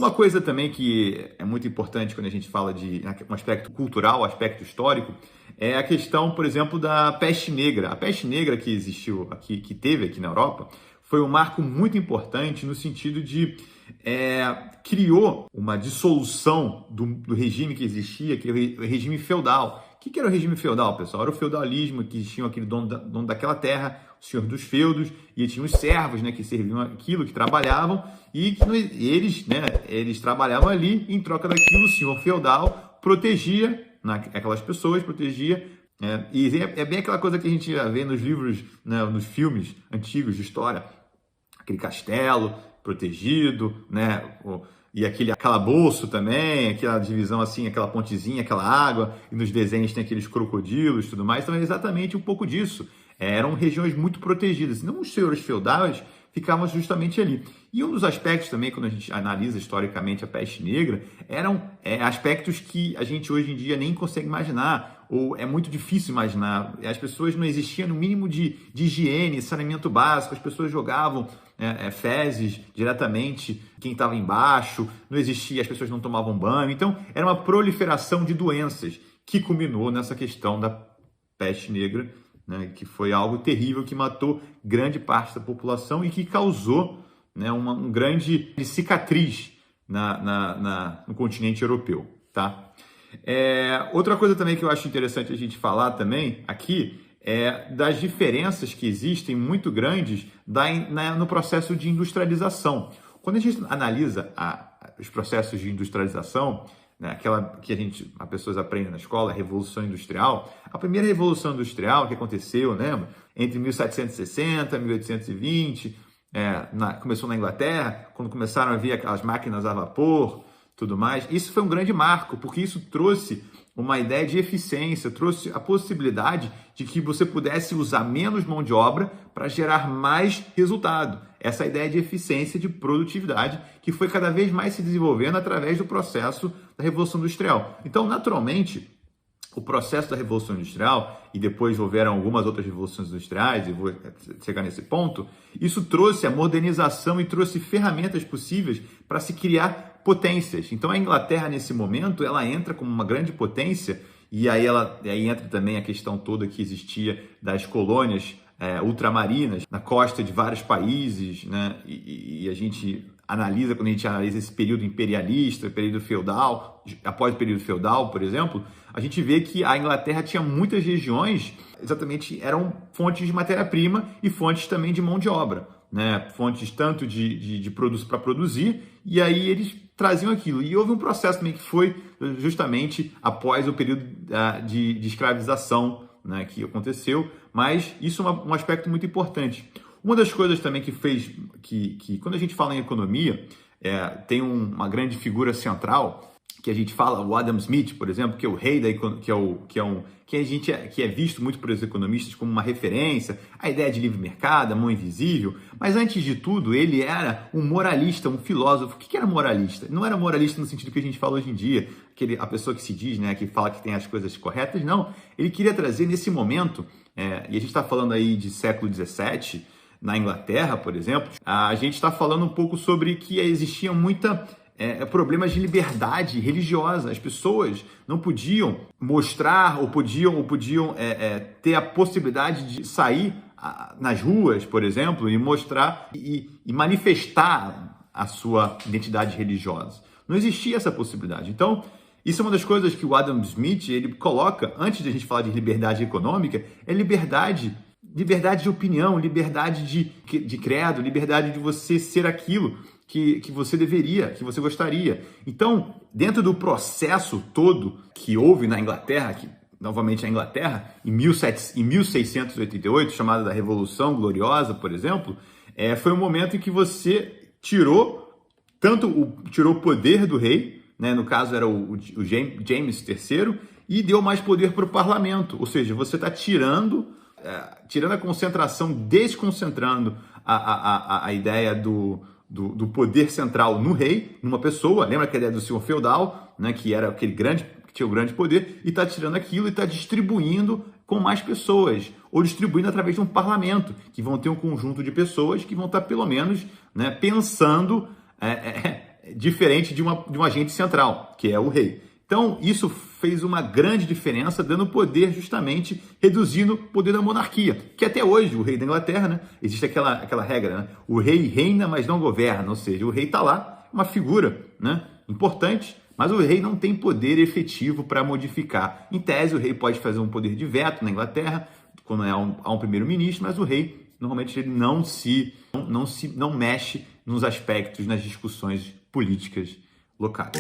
Uma coisa também que é muito importante quando a gente fala de um aspecto cultural, aspecto histórico, é a questão, por exemplo, da peste negra. A peste negra que existiu aqui, que teve aqui na Europa, foi um marco muito importante no sentido de criou uma dissolução do regime que existia, que era o regime feudal. O que era o regime feudal, pessoal? Era o feudalismo, que tinha aquele dono daquela terra, o senhor dos feudos, e tinha os servos, né, que serviam aquilo, que trabalhavam, e eles trabalhavam ali, em troca daquilo, o senhor feudal protegia aquelas pessoas, protegia. E é bem aquela coisa que a gente vê nos livros, né, nos filmes antigos de história, aquele castelo protegido, né, e aquele calabouço também, aquela divisão assim, aquela pontezinha, aquela água, e nos desenhos tem aqueles crocodilos e tudo mais, então é exatamente um pouco disso. Eram regiões muito protegidas, não os senhores feudais ficavam justamente ali. E um dos aspectos também, quando a gente analisa historicamente a peste negra, eram aspectos que a gente hoje em dia nem consegue imaginar, ou é muito difícil imaginar. As pessoas não existiam no mínimo de higiene, saneamento básico, as pessoas jogavam fezes diretamente quem estava embaixo, não existia, as pessoas não tomavam banho, então era uma proliferação de doenças que culminou nessa questão da peste negra, né, que foi algo terrível que matou grande parte da população e que causou, né, um grande cicatriz no continente europeu, tá? Outra coisa também que eu acho interessante a gente falar também aqui é das diferenças que existem muito grandes no processo de industrialização. Quando a gente analisa os processos de industrialização, né, aquela que as pessoas aprendem na escola, a Revolução Industrial, a primeira Revolução Industrial que aconteceu, lembra? Entre 1760 e 1820, começou na Inglaterra, quando começaram a vir aquelas máquinas a vapor, tudo mais. Isso foi um grande marco, porque isso trouxe uma ideia de eficiência, trouxe a possibilidade de que você pudesse usar menos mão de obra para gerar mais resultado. Essa ideia de eficiência, de produtividade, que foi cada vez mais se desenvolvendo através do processo da Revolução Industrial. Então, naturalmente, o processo da Revolução Industrial, e depois houveram algumas outras revoluções industriais, e vou chegar nesse ponto, isso trouxe a modernização e trouxe ferramentas possíveis para se criar potências. Então a Inglaterra, nesse momento, ela entra como uma grande potência, e aí entra também a questão toda que existia das colônias ultramarinas na costa de vários países, né? E a gente analisa, quando a gente analisa esse período imperialista, período feudal, após o período feudal, por exemplo, a gente vê que a Inglaterra tinha muitas regiões, exatamente, eram fontes de matéria-prima e fontes também de mão de obra, né? Fontes tanto de produtos para produzir, e aí eles traziam aquilo. E houve um processo também que foi justamente após o período de escravização, né, que aconteceu, mas isso é um aspecto muito importante. Uma das coisas também que fez que quando a gente fala em economia, tem uma grande figura central, que a gente fala, o Adam Smith, por exemplo, que é o rei da economia, que é visto muito por os economistas como uma referência, a ideia de livre mercado, a mão invisível, mas antes de tudo, ele era um moralista, um filósofo. O que era moralista? Não era moralista no sentido que a gente fala hoje em dia, a pessoa que se diz, né, que fala que tem as coisas corretas, não. Ele queria trazer nesse momento, e a gente está falando aí de século XVII, na Inglaterra, por exemplo, a gente está falando um pouco sobre que existia problemas de liberdade religiosa. As pessoas não podiam mostrar ou podiam ter a possibilidade de sair nas ruas, por exemplo, e mostrar e manifestar a sua identidade religiosa. Não existia essa possibilidade. Então, isso é uma das coisas que o Adam Smith ele coloca, antes de a gente falar de liberdade econômica, é liberdade de opinião, liberdade de credo, liberdade de você ser aquilo que você deveria, que você gostaria. Então, dentro do processo todo que houve na Inglaterra, novamente a Inglaterra, em 1688, chamada da Revolução Gloriosa, por exemplo, foi um momento em que você tirou o poder do rei, né? No caso era o James III, e deu mais poder para o parlamento. Ou seja, você está tirando a concentração, desconcentrando a ideia do poder central no rei, numa pessoa. Lembra que a ideia do senhor feudal, né, que era aquele grande, que tinha o grande poder, e está tirando aquilo e está distribuindo com mais pessoas, ou distribuindo através de um parlamento, que vão ter um conjunto de pessoas que vão estar, pelo menos, né, pensando diferente de um agente central, que é o rei. Então, isso fez uma grande diferença, dando poder justamente, reduzindo o poder da monarquia, que até hoje, o rei da Inglaterra, né, existe aquela regra, né, o rei reina, mas não governa, ou seja, o rei está lá, uma figura, né, importante, mas o rei não tem poder efetivo para modificar. Em tese, o rei pode fazer um poder de veto na Inglaterra, quando há um primeiro-ministro, mas o rei, normalmente, ele não mexe nos aspectos, nas discussões políticas locais.